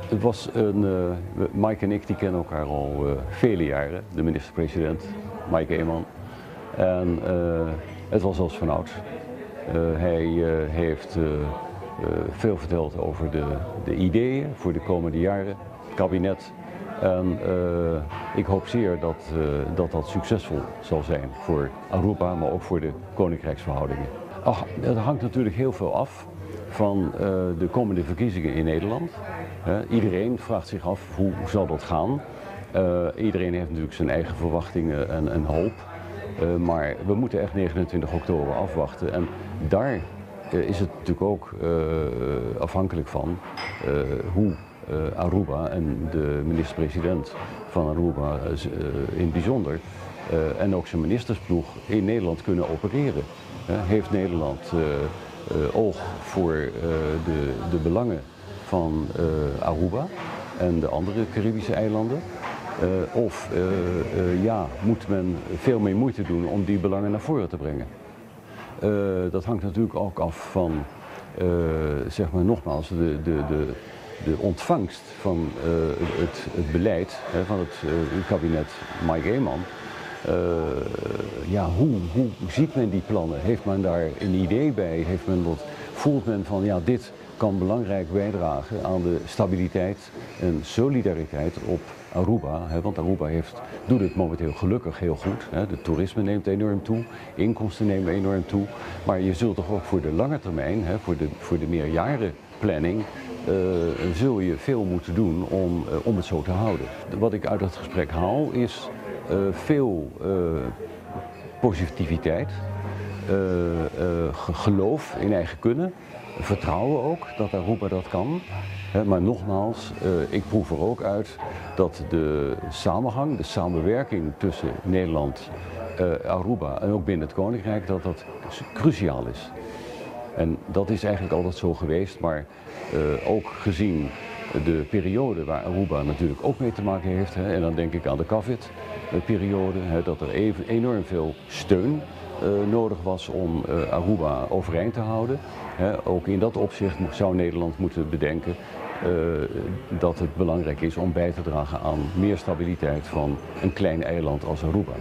Het was Mike en ik die kennen elkaar al vele jaren, de minister-president, Mike Eman. En het was als vanouds. Hij heeft veel verteld over de ideeën voor de komende jaren, het kabinet. En ik hoop zeer dat succesvol zal zijn voor Aruba, maar ook voor de koninkrijksverhoudingen. Het hangt natuurlijk heel veel af van de komende verkiezingen in Nederland. Iedereen vraagt zich af hoe zal dat gaan. Iedereen heeft natuurlijk zijn eigen verwachtingen en hoop. Maar we moeten echt 29 oktober afwachten. En daar is het natuurlijk ook afhankelijk van hoe Aruba en de minister-president van Aruba in het bijzonder en ook zijn ministersploeg in Nederland kunnen opereren. Heeft Nederland oog voor de belangen van Aruba en de andere Caribische eilanden? Of moet men veel meer moeite doen om die belangen naar voren te brengen? Dat hangt natuurlijk ook af van, zeg maar nogmaals, de ontvangst van het beleid van het kabinet Mike Eman. Hoe ziet men die plannen? Heeft men daar een idee bij? Voelt men van dit kan belangrijk bijdragen aan de stabiliteit en solidariteit op Aruba? Want Aruba doet het momenteel gelukkig heel goed. De toerisme neemt enorm toe, inkomsten nemen enorm toe. Maar je zult toch ook voor de lange termijn, voor de meerjarenplanning, zul je veel moeten doen om het zo te houden. Wat ik uit het gesprek haal is veel positiviteit, geloof in eigen kunnen, vertrouwen ook dat Aruba dat kan. Maar nogmaals, ik proef er ook uit dat de samenhang, de samenwerking tussen Nederland, Aruba en ook binnen het Koninkrijk, dat cruciaal is. En dat is eigenlijk altijd zo geweest, maar ook gezien de periode waar Aruba natuurlijk ook mee te maken heeft, en dan denk ik aan de COVID-periode, dat er enorm veel steun nodig was om Aruba overeind te houden. Ook in dat opzicht zou Nederland moeten bedenken dat het belangrijk is om bij te dragen aan meer stabiliteit van een klein eiland als Aruba.